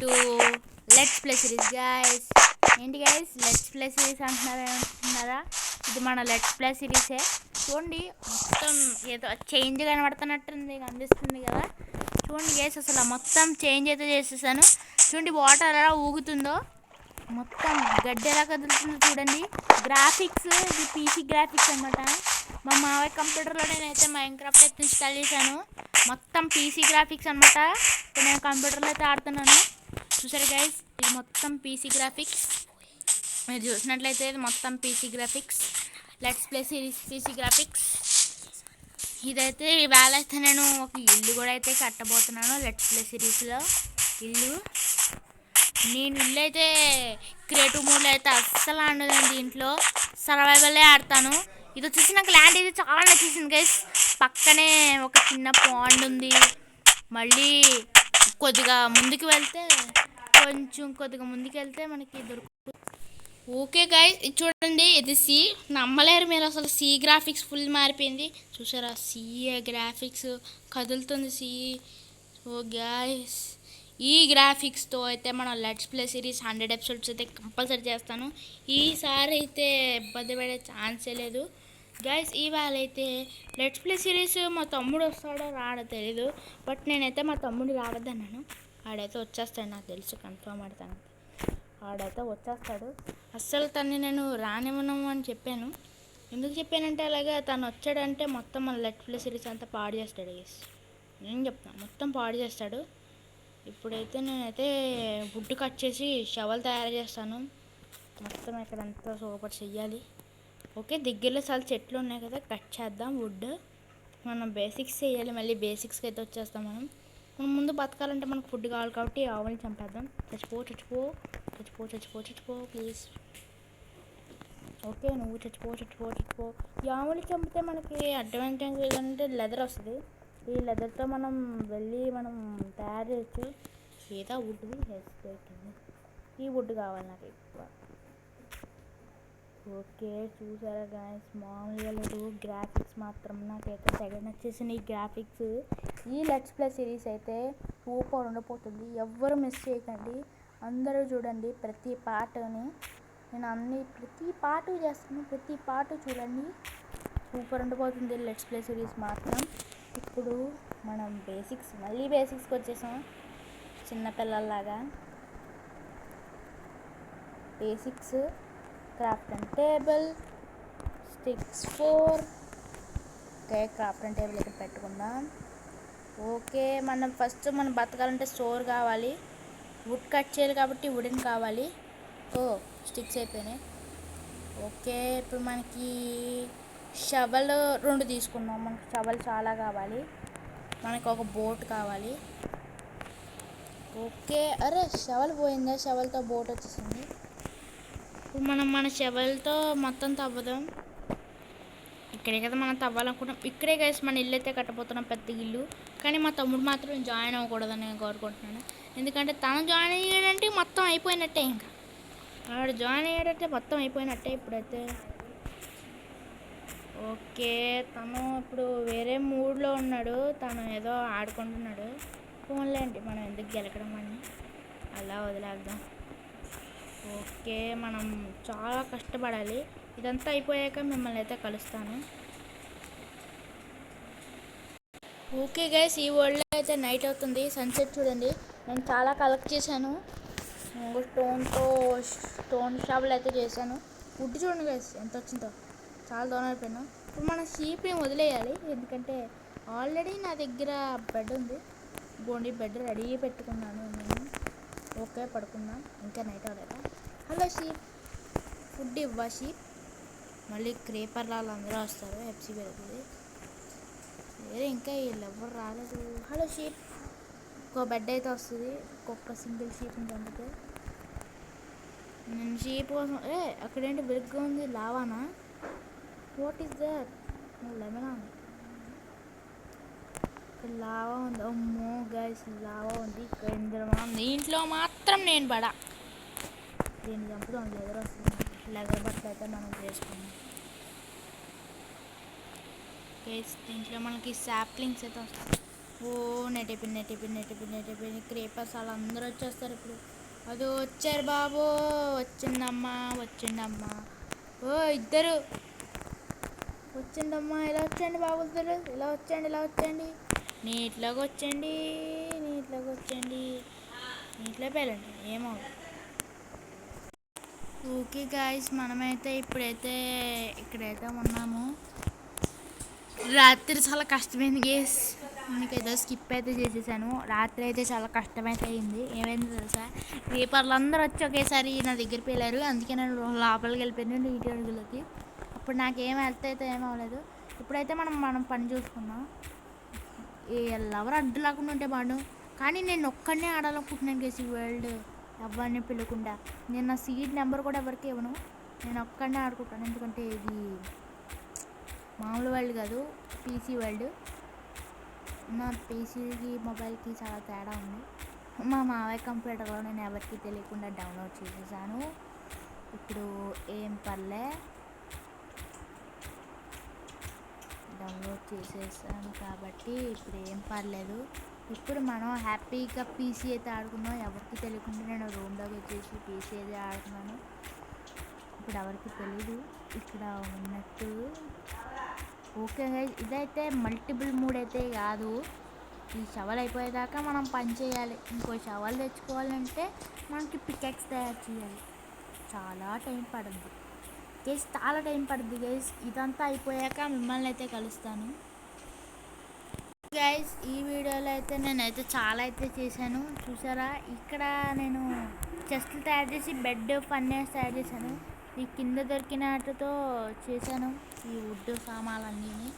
To let's play series guys. ఏంటి guys let's play series అంటున్నారా? ఇది మన లెట్స్ ప్లే సిరీసే. చూడండి మొత్తం ఏదో చేంజ్ కనబడుతున్నట్టుంది, కనిపిస్తుంది కదా. చూడండి గైస్, అసలు మొత్తం చేంజ్ అయితే చేసేసాను. చూడండి వాటర్ ఎలా ఊగుతుందో, మొత్తం గడ్డి ఎలా కదులుతుందో చూడండి. గ్రాఫిక్స్ ఇది పీసీ గ్రాఫిక్స్ అనమాట. మా మావయ్య కంప్యూటర్లో నేనైతే మైన్క్రాఫ్ట్ అయితే ఇన్స్టాల్ చేశాను. మొత్తం పీసీ గ్రాఫిక్స్ అనమాట. నేను కంప్యూటర్లో అయితే ఆడుతున్నాను. చూసారు గైస్, ఇది మొత్తం పీసీ గ్రాఫిక్స్. మీరు చూసినట్లయితే ఇది మొత్తం PC graphics, let's play series PC graphics. ఇదైతే ఇవాళ అయితే నేను ఒక ఇల్లు కూడా అయితే కట్టబోతున్నాను లెట్స్ ప్లే సిరీస్లో. నేను ఇల్లు అయితే క్రియేటివ్ మోడ్లో అయితే అస్సలు ఆడలేదు, దీంట్లో సర్వైవలే ఆడతాను. ఇది వచ్చేసి నాకు ల్యాండ్ ఇది చాలా నచ్చేసింది గైస్. పక్కనే ఒక చిన్న పాండ్ ఉంది. మళ్ళీ కొద్దిగా ముందుకు వెళ్తే కొద్దిగా ముందుకు వెళ్తే మనకి దొరుకుతుంది. ఓకే గైస్, ఇది చూడండి, ఇది సి. నమ్మలేరు మీరు అసలు, సి గ్రాఫిక్స్ ఫుల్ మారిపోయింది. చూసారా, సి గ్రాఫిక్స్ కదులుతుంది సి. ఓ గైస్, ఈ గ్రాఫిక్స్తో అయితే మనం లెట్స్ ప్లే సిరీస్ 100 ఎపిసోడ్స్ అయితే కంపల్సరీ చేస్తాను. ఈసారి అయితే ఇబ్బంది పడే ఛాన్సే లేదు గైస్. ఇవాళ అయితే లెట్స్ ప్లే సిరీస్ మా తమ్ముడు వస్తాడో రాడో తెలీదు, బట్ నేనైతే మా తమ్ముడు రావద్దన్నాను. ఆడైతే వచ్చేస్తాడు, నాకు తెలుసు, కన్ఫర్మ్ ఆడతాను. ఆడైతే వచ్చేస్తాడు. అస్సలు తన్ని నేను రానివ్వను అని చెప్పాను. ఎందుకు చెప్పానంటే, అలాగే తను వచ్చాడంటే మొత్తం మన లెట్స్ ప్లే సిరీస్ అంతా పాడు చేస్తాడు గైస్. నేను చెప్తాను, మొత్తం పాడు చేస్తాడు. ఇప్పుడైతే నేనైతే వుడ్ కట్ చేసి షవల్ తయారు చేస్తాను. మొత్తం ఇక్కడంతా సూపర్ చెయ్యాలి. ఓకే, దగ్గరలో చాలా చెట్లు ఉన్నాయి కదా, కట్ చేద్దాం వుడ్. మనం బేసిక్స్ చేయాలి, మళ్ళీ బేసిక్స్కి అయితే వచ్చేస్తాం. మనం ముందు బతకాలంటే మనకు ఫుడ్ కావాలి కాబట్టి ఆవుని చంపేద్దాం. చచ్చిపో చచ్చిపో చచ్చిపో చచ్చిపో చచ్చిపో ప్లీజ్. ఓకే, నువ్వు చచ్చిపో చచ్చిపో చచ్చిపో. ఈ ఆవుని చంపితే మనకి అడ్వాంటేజ్ ఏంటంటే లెదర్ వస్తుంది. ఈ లెదర్తో మనం తయారు చేయొచ్చు. ఏదో వుడ్ది పెట్టింది, ఈ వుడ్ కావాలి నాకు ఎక్కువ. ఓకే, చూసారా గాయస్, మామూలుగా లేదు. గ్రాఫిక్స్ మాత్రం నాకైతే తెగ నచ్చేసింది. ఈ గ్రాఫిక్స్ ఈ లెట్స్ ప్లే సిరీస్ అయితే సూపర్ ఉండిపోతుంది. ఎవ్వరు మిస్ చేయకండి, అందరూ చూడండి ప్రతి పార్ట్ని. నేను ప్రతి పార్ట్ చేస్తాను, ప్రతి పార్ట్ చూడండి, సూపర్ ఉండిపోతుంది లెట్స్ ప్లే సిరీస్ మాత్రం. ఇప్పుడు మనం మళ్ళీ బేసిక్స్కి వచ్చేసాం చిన్నపిల్లల్లాగా. Basics, craft and table, sticks 4. Okay, craft and table ఇక్కడ పెట్టుకుందాం. ఓకే, మనం బతకాలంటే స్టోర్ కావాలి, వుడ్ కట్ చేయాలి కాబట్టి వుడెన్ కావాలి. స్టిక్స్ అయిపోయినాయి. ఓకే, ఇప్పుడు మనకి షవల్ 2 తీసుకున్నాం. మనకి షవల్ చాలా కావాలి. మనకు ఒక బోట్ కావాలి. ఓకే, అరే షవల్ పోయిందా? షవల్తో బోట్ వచ్చేసింది. ఇప్పుడు మన షవల్తో మొత్తం తవ్వదాం. ఇక్కడే కదా మనం తవ్వాలనుకుంటాం. ఇక్కడే గైస్ మన ఇల్లు అయితే కట్టబోతున్నాం, పెద్ద ఇల్లు. కానీ మా తమ్ముడు మాత్రం జాయిన్ అవ్వకూడదని నేను కోరుకుంటున్నాను. ఎందుకంటే తను జాయిన్ అయ్యాడంటే మొత్తం అయిపోయినట్టే. ఇంకా ఆడు జాయిన్ అయ్యాడంటే మొత్తం అయిపోయినట్టే ఇప్పుడైతే. ఓకే, తను ఇప్పుడు వేరే మూడ్లో ఉన్నాడు, తను ఏదో ఆడుకుంటున్నాడు. ఫోన్లేండి, మనం ఎందుకు గెలకడం అని అలా వదిలేద్దాం. ఓకే, మనం చాలా కష్టపడాలి. ఇదంతా అయిపోయాక మిమ్మల్ని అయితే కలుస్తాను. ఓకే గైస్, ఈ వరల్డ్లో అయితే నైట్ అవుతుంది. సన్సెట్ చూడండి. నేను చాలా కలెక్ట్ చేశాను. స్టోన్ షాపులు అయితే చేశాను. వుడ్ చూడండి గైస్ ఎంత వచ్చిందో, చాలా దూరం అయిపోయినా. ఇప్పుడు మన షీప్ని వదిలేయాలి, ఎందుకంటే ఆల్రెడీ నా దగ్గర బెడ్ ఉంది. గోండి బెడ్ రెడీ పెట్టుకున్నాను నేను. ఓకే, పడుకుందాం, ఇంకా నైట్ అవ్వలేదా. హలో షీప్, ఫుడ్ ఇవ్వా షీప్. మళ్ళీ క్రేపర్ లాగా అందరూ వస్తారు, ఎఫ్సీ పెరుగుతుంది. వేరే ఇంకా వీళ్ళు ఎవరు రాలేదు. హలో షీప్, ఇంకో బెడ్ అయితే వస్తుంది. ఒక్కొక్క సింగిల్ షీప్ని చంపితే. నేను షీప్ కోసం అక్కడేంటి వెలుగ్గా ఉంది, లావానా? What is that? లెమనా? ఇక్కడ లావా ఉంది. అమ్మో గైస్, లావా ఉంది. ఇక్కడ ఇంద్రమా దీంట్లో మాత్రం నేను పడా. దీన్ని చంపుదాం, లెదర్ వస్తుంది. లెదర్ బట్టలు అయితే మనం చేసుకున్నాం గైస్. దీంట్లో మనకి సాప్లింగ్స్ అయితే వస్తాయి. ఓ నెటిపి క్రేపర్స్ వాళ్ళందరూ వచ్చేస్తారు ఇప్పుడు. అదో వచ్చారు బాబు. వచ్చిందమ్మా. ఓ ఇద్దరు వచ్చిందమ్మా. ఇలా వచ్చండి బాబు ఇద్దరు. ఇలా వచ్చండి. నీటిలోకి వచ్చండి. నీటిలో పేలండి ఏమో. ఓకే గాయస్, మనమైతే ఇక్కడైతే ఉన్నాము. రాత్రి చాలా కష్టమైంది గేస్. మీకైతే స్కిప్ అయితే చేసేసాను. రాత్రి అయితే చాలా కష్టమైతే అయింది. ఏమైంది తెలుసా, పేపర్లు అందరూ వచ్చి ఒకేసారి నా దగ్గర పేలారు. అందుకే నేను లోపలికి వెళ్ళిపోయాను నీటి అడుగులోకి. అప్పుడు నాకేం హెల్త్ అయితే ఏం అవ్వలేదు. ఇప్పుడైతే మనం పని చూసుకున్నాం. ఎవరు అడ్డు లేకుండా ఉంటే బాడు. కానీ నేను ఒక్కడనే ఆడాలనుకుంటున్నాను గేసి వరల్డ్. ఎవరిని పిలవకుండా. నేను నా సీట్ నెంబర్ కూడా ఎవరికి ఇవ్వను. నేను ఒక్కడనే ఆడుకుంటాను. ఎందుకంటే ఇది మామూలు వరల్డ్ కాదు, పీసీ వరల్డ్. నా పీసీకి మొబైల్కి చాలా తేడా ఉంది. మా మావయ్య కంప్యూటర్లో నేను ఎవరికి తెలియకుండా డౌన్లోడ్ చేసేసాను. ఇప్పుడు ఏం పర్లే, డౌన్లోడ్ చేసేసాను కాబట్టి ఇప్పుడు ఏం పర్లేదు. ఇప్పుడు మనం హ్యాపీగా పీసీ అయితే ఆడుకున్నాం. ఎవరికి తెలియకుండా నేను రూమ్లోకి వచ్చేసి పీసీ అయితే ఆడుకున్నాను. ఇప్పుడు ఎవరికి తెలీదు ఇక్కడ ఉన్నట్టు. ఓకే గైస్, ఇదైతే మల్టిపుల్ మూడ్ అయితే కాదు. ఈ షవల్ అయిపోయేదాకా మనం పని చేయాలి. ఇంకో షవల్ తెచ్చుకోవాలంటే మనకి పికెక్స్ తయారు చేయాలి. చాలా టైం పడుద్ది గైస్. ఇదంతా అయిపోయాక మిమ్మల్ని అయితే కలుస్తాను గైస్. ఈ వీడియోలో అయితే నేనైతే చాలా అయితే చేశాను. చూసారా, ఇక్కడ నేను చెస్ట్లు తయారు చేసి బెడ్ ఫర్నేస్ తయారు చేశాను. ఈ కింద దొరికిన వాటితో చేశాను ఈ వుడ్ సామాన్లన్నీ.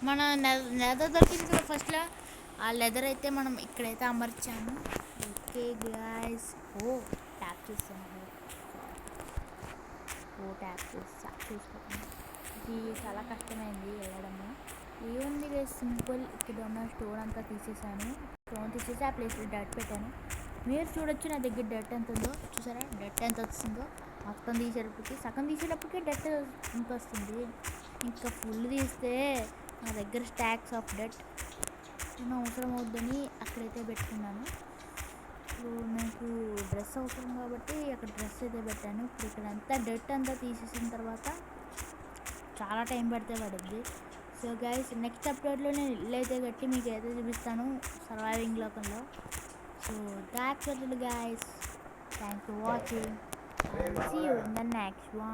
మన లెదర్ దొరికింది కదా ఫస్ట్లో, ఆ లెదర్ అయితే మనం ఇక్కడైతే అమర్చాము. ఓకే గాయస్, ట్యాప్ చేస్తాను. చూసుకోండి. ఇది చాలా కష్టమైంది వెళ్ళడము. ఏముంది లేదు, సింపుల్. ఇక్కడ ఉన్న స్టోన్ అంతా తీసేసాను. స్టోన్ తీసేసి ఆ ప్లేస్లో డట్ పెట్టాను. మీరు చూడొచ్చు నా దగ్గర డట్ ఎంత ఉందో. చూసారా డట్ ఎంత వస్తుందో. మొత్తం తీసేటప్పటికి, సగం తీసేటప్పటికే డట్ ఎంత వస్తుంది. ఇంకా ఫుల్ తీస్తే నా దగ్గర స్టాక్స్ ఆఫ్ డట్. నేను అవసరం అవుద్దని అక్కడైతే పెట్టుకున్నాను. ఇప్పుడు నాకు డ్రెస్ అవసరం కాబట్టి అక్కడ డ్రెస్ అయితే పెట్టాను. ఇప్పుడు ఇక్కడ అంతా డట్ అంతా తీసేసిన తర్వాత చాలా టైం పడుద్ది. సో గైస్, నెక్స్ట్ అప్లోడ్లో నేను ఇల్లు అయితే కట్టి మీకు అయితే చూపిస్తాను సర్వైవింగ్ లోకంలో. So that's it guys. Thanks for watching. See you in the next one.